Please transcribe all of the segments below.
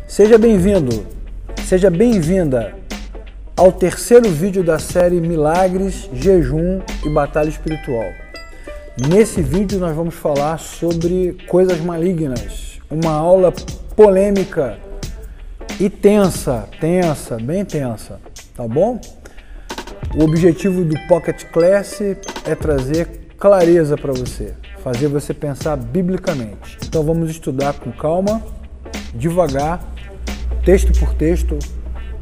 Seja bem-vindo, seja bem-vinda ao terceiro vídeo da série Milagres, Jejum e Batalha Espiritual. Nesse vídeo nós vamos falar sobre coisas malignas, uma aula polêmica e tensa, bem tensa, tá bom? O objetivo do Pocket Class é trazer clareza para você, fazer você pensar biblicamente. Então vamos estudar com calma, devagar, texto por texto,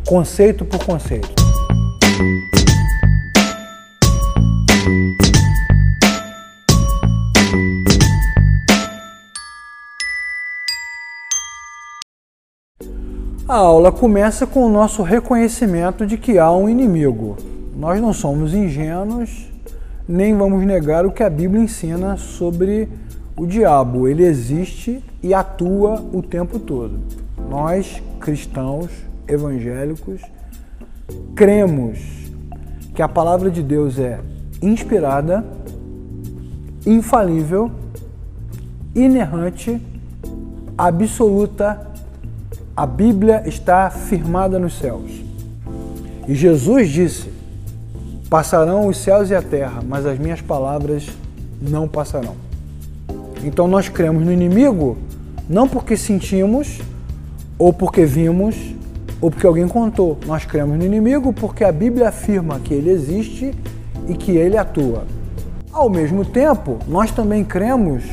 conceito por conceito. A aula começa com o nosso reconhecimento de que há um inimigo. Nós não somos ingênuos, nem vamos negar o que a Bíblia ensina sobre o diabo. Ele existe e atua o tempo todo. Nós, cristãos, evangélicos, cremos que a palavra de Deus é inspirada, infalível, inerrante, absoluta. A Bíblia está firmada nos céus. E Jesus disse: passarão os céus e a terra, mas as minhas palavras não passarão. Então nós cremos no inimigo, não porque sentimos, ou porque vimos, ou porque alguém contou. Nós cremos no inimigo porque a Bíblia afirma que ele existe e que ele atua. Ao mesmo tempo, nós também cremos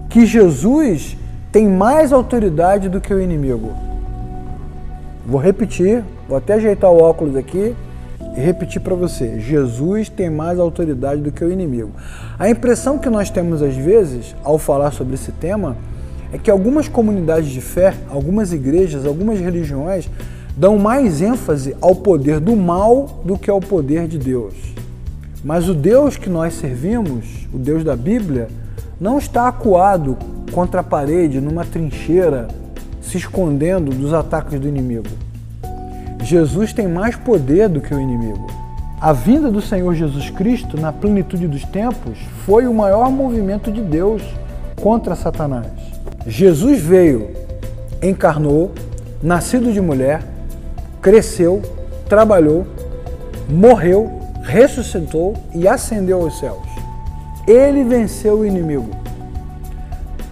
que Jesus tem mais autoridade do que o inimigo. Vou repetir, vou até ajeitar o óculos aqui e repetir para você. Jesus tem mais autoridade do que o inimigo. A impressão que nós temos às vezes, ao falar sobre esse tema, é que algumas comunidades de fé, algumas igrejas, algumas religiões dão mais ênfase ao poder do mal do que ao poder de Deus. Mas o Deus que nós servimos, o Deus da Bíblia, não está acuado contra a parede, numa trincheira, se escondendo dos ataques do inimigo. Jesus tem mais poder do que o inimigo. A vinda do Senhor Jesus Cristo, na plenitude dos tempos, foi o maior movimento de Deus contra Satanás. Jesus veio, encarnou, nascido de mulher, cresceu, trabalhou, morreu, ressuscitou e ascendeu aos céus. Ele venceu o inimigo.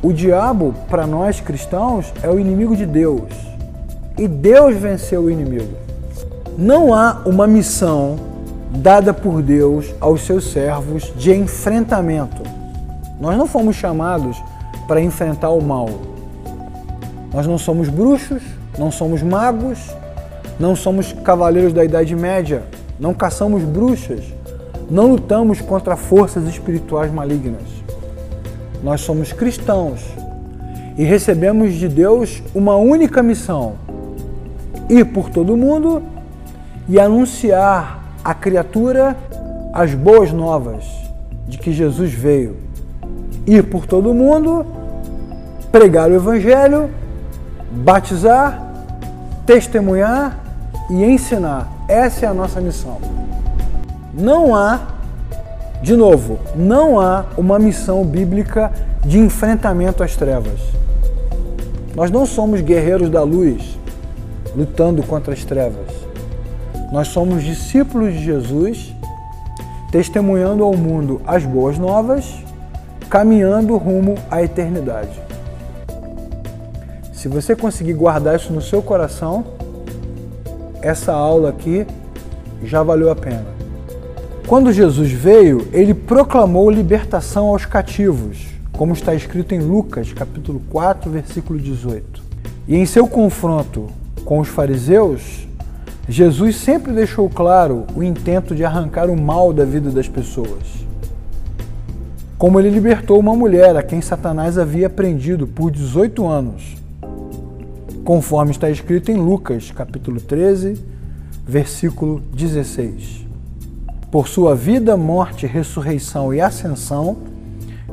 O diabo, para nós cristãos, é o inimigo de Deus. E Deus venceu o inimigo. Não há uma missão dada por Deus aos seus servos de enfrentamento. Nós não fomos chamados para enfrentar o mal. Nós não somos bruxos, não somos magos, não somos cavaleiros da Idade Média, não caçamos bruxas, não lutamos contra forças espirituais malignas. Nós somos cristãos e recebemos de Deus uma única missão: ir por todo mundo e anunciar à criatura as boas novas de que Jesus veio. Ir por todo mundo, pregar o Evangelho, batizar, testemunhar e ensinar. Essa é a nossa missão. Não há, de novo, não há uma missão bíblica de enfrentamento às trevas. Nós não somos guerreiros da luz lutando contra as trevas. Nós somos discípulos de Jesus, testemunhando ao mundo as boas novas, caminhando rumo à eternidade. Se você conseguir guardar isso no seu coração, essa aula aqui já valeu a pena. Quando Jesus veio, ele proclamou libertação aos cativos, como está escrito em Lucas, capítulo 4, versículo 18. E em seu confronto com os fariseus, Jesus sempre deixou claro o intento de arrancar o mal da vida das pessoas. Como ele libertou uma mulher a quem Satanás havia prendido por 18 anos, conforme está escrito em Lucas, capítulo 13, versículo 16. Por sua vida, morte, ressurreição e ascensão,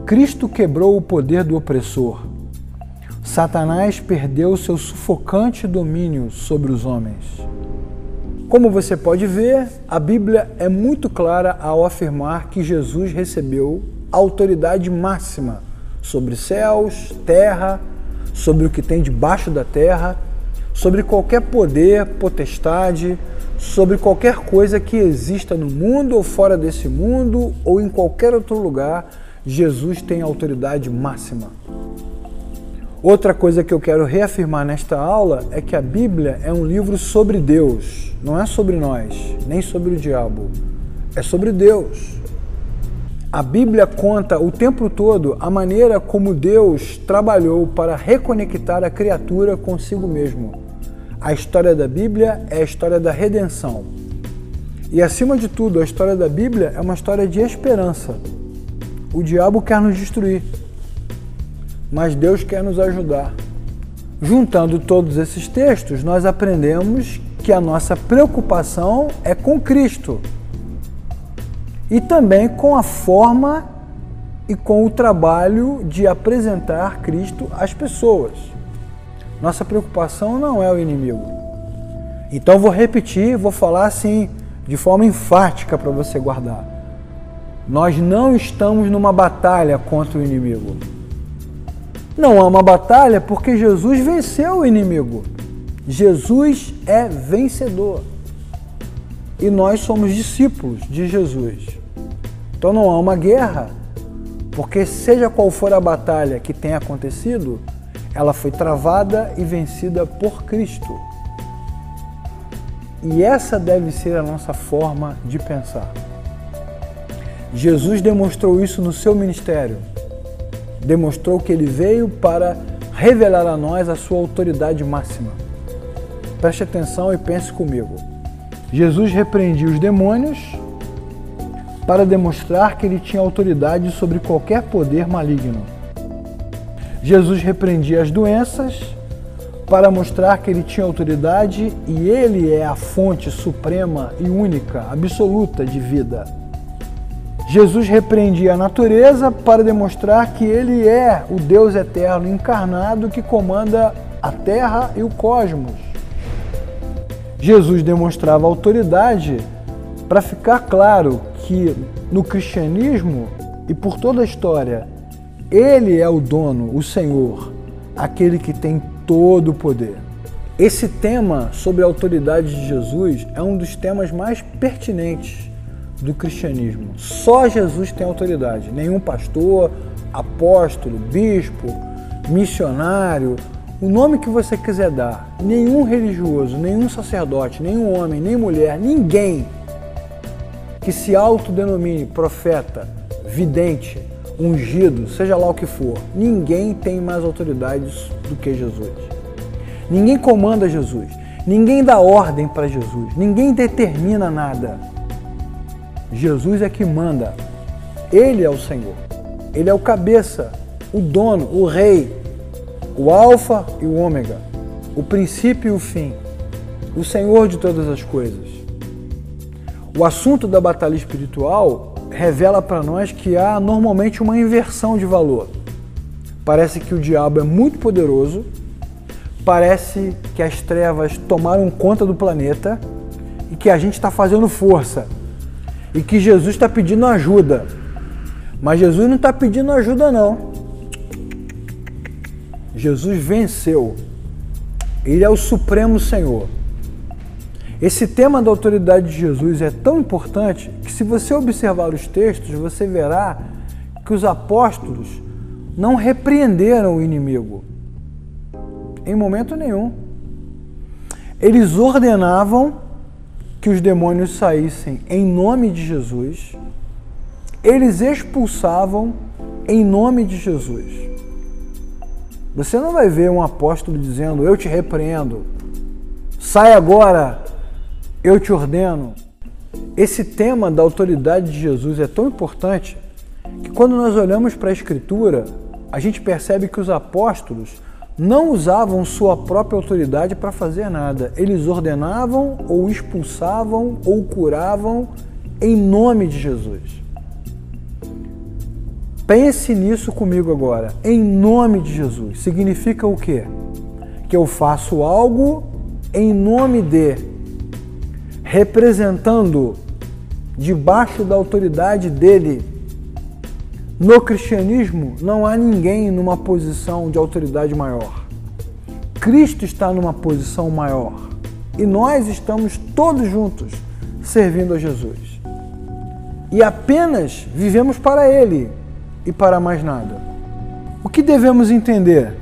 Cristo quebrou o poder do opressor. Satanás perdeu seu sufocante domínio sobre os homens. Como você pode ver, a Bíblia é muito clara ao afirmar que Jesus recebeu a autoridade máxima sobre céus, terra, sobre o que tem debaixo da terra, sobre qualquer poder, potestade, sobre qualquer coisa que exista no mundo ou fora desse mundo ou em qualquer outro lugar, Jesus tem autoridade máxima. Outra coisa que eu quero reafirmar nesta aula é que a Bíblia é um livro sobre Deus, não é sobre nós, nem sobre o diabo, é sobre Deus. A Bíblia conta o tempo todo a maneira como Deus trabalhou para reconectar a criatura consigo mesmo. A história da Bíblia é a história da redenção. E acima de tudo, a história da Bíblia é uma história de esperança. O diabo quer nos destruir, mas Deus quer nos ajudar. Juntando todos esses textos, nós aprendemos que a nossa preocupação é com Cristo e também com a forma e com o trabalho de apresentar Cristo às pessoas. Nossa preocupação não é o inimigo. Então vou repetir, vou falar assim de forma enfática para você guardar. Nós não estamos numa batalha contra o inimigo. Não há uma batalha porque Jesus venceu o inimigo. Jesus é vencedor. E nós somos discípulos de Jesus. Então não há uma guerra, porque seja qual for a batalha que tenha acontecido, ela foi travada e vencida por Cristo. E essa deve ser a nossa forma de pensar. Jesus demonstrou isso no seu ministério. Demonstrou que ele veio para revelar a nós a sua autoridade máxima. Preste atenção e pense comigo. Jesus repreendia os demônios para demonstrar que ele tinha autoridade sobre qualquer poder maligno. Jesus repreendia as doenças para mostrar que ele tinha autoridade e ele é a fonte suprema e única, absoluta de vida. Jesus repreendia a natureza para demonstrar que ele é o Deus eterno encarnado que comanda a terra e o cosmos. Jesus demonstrava autoridade para ficar claro que no cristianismo e por toda a história, ele é o dono, o Senhor, aquele que tem todo o poder. Esse tema sobre a autoridade de Jesus é um dos temas mais pertinentes do cristianismo. Só Jesus tem autoridade. Nenhum pastor, apóstolo, bispo, missionário, o nome que você quiser dar, nenhum religioso, nenhum sacerdote, nenhum homem, nem mulher, ninguém que se autodenomine profeta, vidente, ungido, seja lá o que for, ninguém tem mais autoridade do que Jesus. Ninguém comanda Jesus, ninguém dá ordem para Jesus, ninguém determina nada. Jesus é que manda, ele é o Senhor, ele é o cabeça, o dono, o rei, o alfa e o ômega, o princípio e o fim, o Senhor de todas as coisas. O assunto da batalha espiritual revela para nós que há normalmente uma inversão de valor. Parece que o diabo é muito poderoso, parece que as trevas tomaram conta do planeta e que a gente está fazendo força e que Jesus está pedindo ajuda. Mas Jesus não está pedindo ajuda não. Jesus venceu. Ele é o Supremo Senhor. Esse tema da autoridade de Jesus é tão importante que, se você observar os textos, você verá que os apóstolos não repreenderam o inimigo em momento nenhum. Eles ordenavam que os demônios saíssem em nome de Jesus, eles expulsavam em nome de Jesus. Você não vai ver um apóstolo dizendo, eu te repreendo, sai agora, eu te ordeno. Esse tema da autoridade de Jesus é tão importante que, quando nós olhamos para a Escritura, a gente percebe que os apóstolos não usavam sua própria autoridade para fazer nada. Eles ordenavam ou expulsavam ou curavam em nome de Jesus. Pense nisso comigo agora. Em nome de Jesus. Significa o quê? Que eu faço algo em nome de, representando debaixo da autoridade dele. No cristianismo, não há ninguém numa posição de autoridade maior. Cristo está numa posição maior e nós estamos todos juntos servindo a Jesus. E apenas vivemos para Ele e para mais nada. O que devemos entender?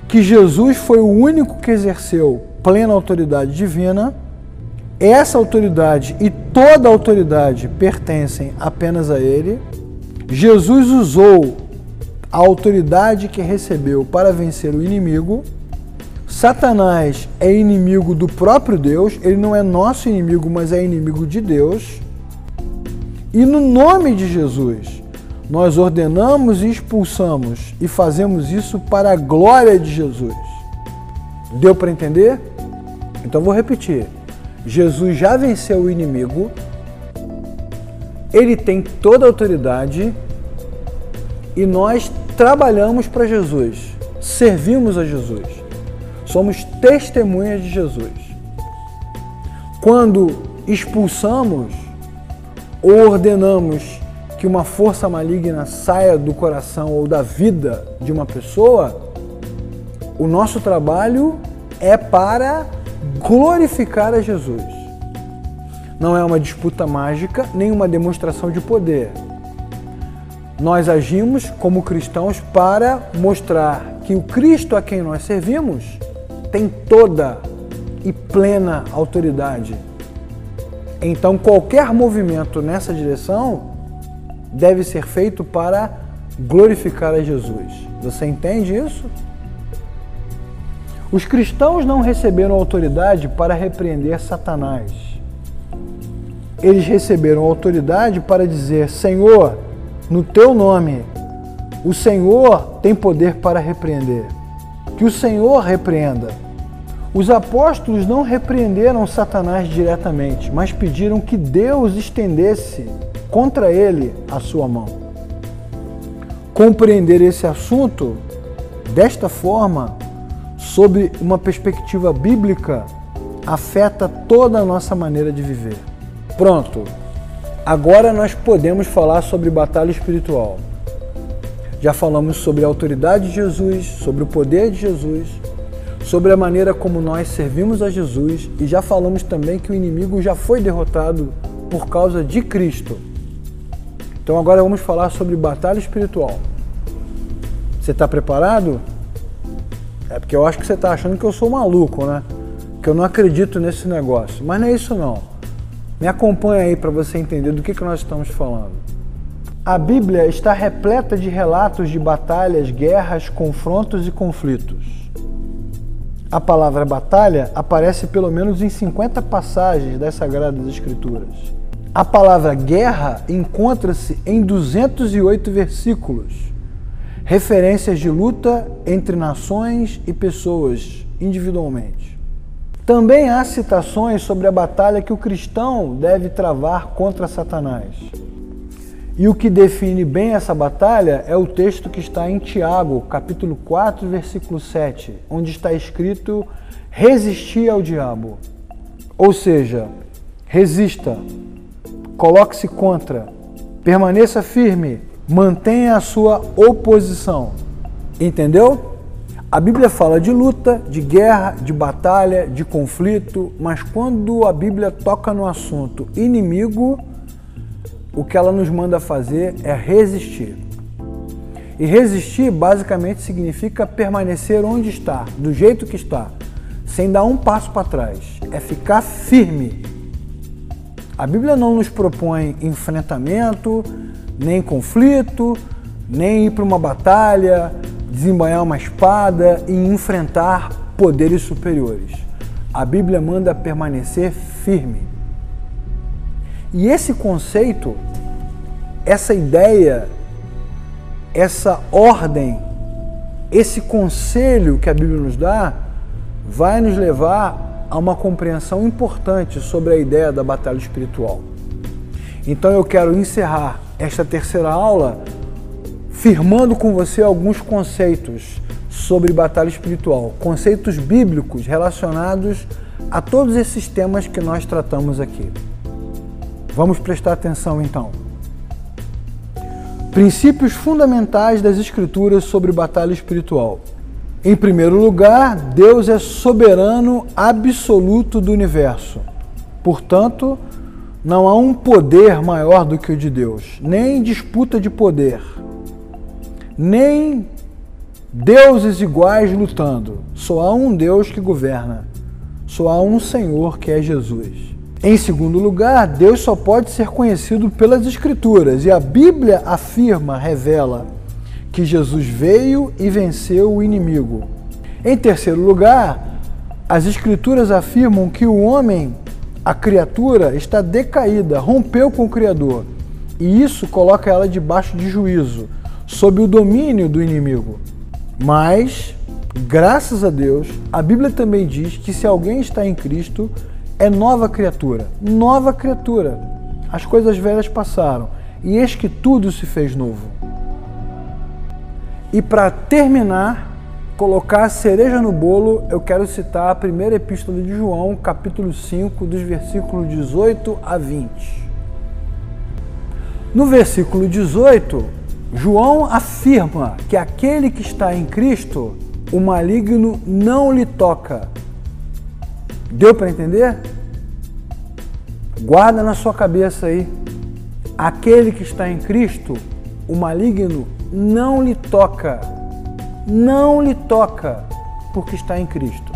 Que Jesus foi o único que exerceu plena autoridade divina. Essa autoridade e toda autoridade pertencem apenas a Ele. Jesus usou a autoridade que recebeu para vencer o inimigo. Satanás é inimigo do próprio Deus, ele não é nosso inimigo, mas é inimigo de Deus. E no nome de Jesus, nós ordenamos e expulsamos e fazemos isso para a glória de Jesus. Deu para entender? Então vou repetir. Jesus já venceu o inimigo, ele tem toda a autoridade e nós trabalhamos para Jesus, servimos a Jesus, somos testemunhas de Jesus. Quando expulsamos ou ordenamos que uma força maligna saia do coração ou da vida de uma pessoa, o nosso trabalho é para glorificar a Jesus. Não é uma disputa mágica, nem uma demonstração de poder. Nós agimos como cristãos para mostrar que o Cristo a quem nós servimos tem toda e plena autoridade. Então, qualquer movimento nessa direção deve ser feito para glorificar a Jesus. Você entende isso? Os cristãos não receberam autoridade para repreender Satanás. Eles receberam autoridade para dizer: Senhor, no teu nome, o Senhor tem poder para repreender. Que o Senhor repreenda. Os apóstolos não repreenderam Satanás diretamente, mas pediram que Deus estendesse contra ele a sua mão. Compreender esse assunto desta forma, sob uma perspectiva bíblica, afeta toda a nossa maneira de viver. Pronto, agora nós podemos falar sobre batalha espiritual. Já falamos sobre a autoridade de Jesus, sobre o poder de Jesus, sobre a maneira como nós servimos a Jesus e já falamos também que o inimigo já foi derrotado por causa de Cristo. Então agora vamos falar sobre batalha espiritual. Você está preparado? É porque eu acho que você está achando que eu sou maluco, né? Que eu não acredito nesse negócio. Mas não é isso não. Me acompanha aí para você entender do que nós estamos falando. A Bíblia está repleta de relatos de batalhas, guerras, confrontos e conflitos. A palavra batalha aparece pelo menos em 50 passagens das Sagradas Escrituras. A palavra guerra encontra-se em 208 versículos, referências de luta entre nações e pessoas individualmente. Também há citações sobre a batalha que o cristão deve travar contra Satanás. E o que define bem essa batalha é o texto que está em Tiago, capítulo 4, versículo 7, onde está escrito: resistir ao diabo. Ou seja, resista, coloque-se contra, permaneça firme, mantenha a sua oposição. Entendeu? A Bíblia fala de luta, de guerra, de batalha, de conflito, mas quando a Bíblia toca no assunto inimigo, o que ela nos manda fazer é resistir. E resistir basicamente significa permanecer onde está, do jeito que está, sem dar um passo para trás. É ficar firme. A Bíblia não nos propõe enfrentamento, nem conflito, nem ir para uma batalha, desembanhar uma espada e enfrentar poderes superiores. A Bíblia manda permanecer firme. E esse conceito, essa ideia, essa ordem, esse conselho que a Bíblia nos dá, vai nos levar a uma compreensão importante sobre a ideia da batalha espiritual. Então eu quero encerrar esta terceira aula firmando com você alguns conceitos sobre batalha espiritual, conceitos bíblicos relacionados a todos esses temas que nós tratamos aqui. Vamos prestar atenção então. Princípios fundamentais das Escrituras sobre batalha espiritual. Em primeiro lugar, Deus é soberano absoluto do universo. Portanto, não há um poder maior do que o de Deus, nem disputa de poder, nem deuses iguais lutando. Só há um Deus que governa, só há um Senhor que é Jesus. Em segundo lugar, Deus só pode ser conhecido pelas Escrituras, e a Bíblia afirma, revela, que Jesus veio e venceu o inimigo. Em terceiro lugar, as Escrituras afirmam que o homem, a criatura, está decaída, rompeu com o Criador, e isso coloca ela debaixo de juízo, sob o domínio do inimigo. Mas, graças a Deus, a Bíblia também diz que se alguém está em Cristo, é nova criatura. Nova criatura. As coisas velhas passaram, e eis que tudo se fez novo. E para terminar, colocar a cereja no bolo, eu quero citar a primeira epístola de João, capítulo 5, dos versículos 18 a 20. No versículo 18, João afirma que aquele que está em Cristo, o maligno não lhe toca. Deu para entender? Guarda na sua cabeça aí. Aquele que está em Cristo, o maligno não lhe toca. Não lhe toca, porque está em Cristo.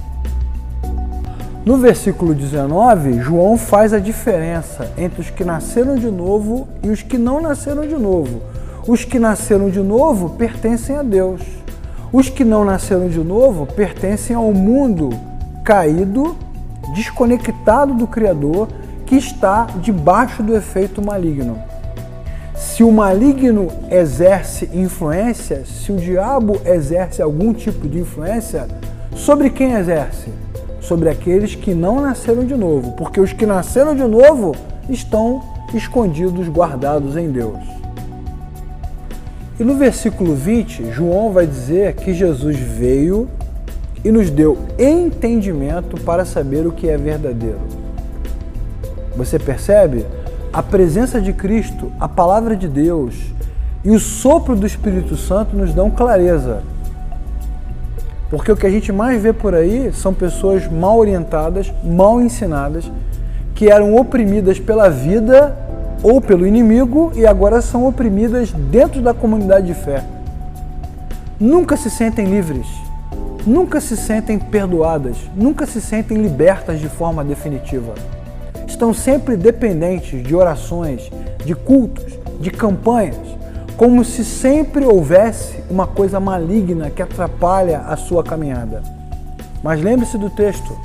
No versículo 19, João faz a diferença entre os que nasceram de novo e os que não nasceram de novo. Os que nasceram de novo pertencem a Deus. Os que não nasceram de novo pertencem ao mundo caído, desconectado do Criador, que está debaixo do efeito maligno. Se o maligno exerce influência, se o diabo exerce algum tipo de influência, sobre quem exerce? Sobre aqueles que não nasceram de novo, porque os que nasceram de novo estão escondidos, guardados em Deus. E no versículo 20, João vai dizer que Jesus veio e nos deu entendimento para saber o que é verdadeiro. Você percebe? A presença de Cristo, a palavra de Deus e o sopro do Espírito Santo nos dão clareza. Porque o que a gente mais vê por aí são pessoas mal orientadas, mal ensinadas, que eram oprimidas pela vida ou pelo inimigo e agora são oprimidas dentro da comunidade de fé. Nunca se sentem livres, nunca se sentem perdoadas, nunca se sentem libertas de forma definitiva. Estão sempre dependentes de orações, de cultos, de campanhas, como se sempre houvesse uma coisa maligna que atrapalha a sua caminhada. Mas lembre-se do texto: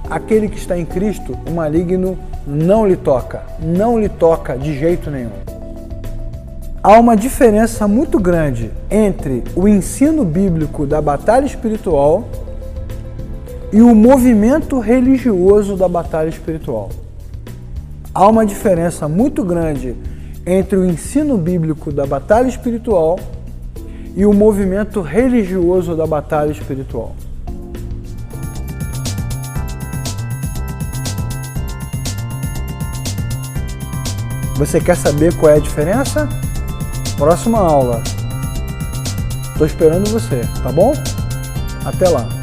aquele que está em Cristo, o maligno não lhe toca de jeito nenhum. Há uma diferença muito grande entre o ensino bíblico da batalha espiritual e o movimento religioso da batalha espiritual. Há uma diferença muito grande entre o ensino bíblico da batalha espiritual e o movimento religioso da batalha espiritual. Você quer saber qual é a diferença? Próxima aula. Estou esperando você, tá bom? Até lá.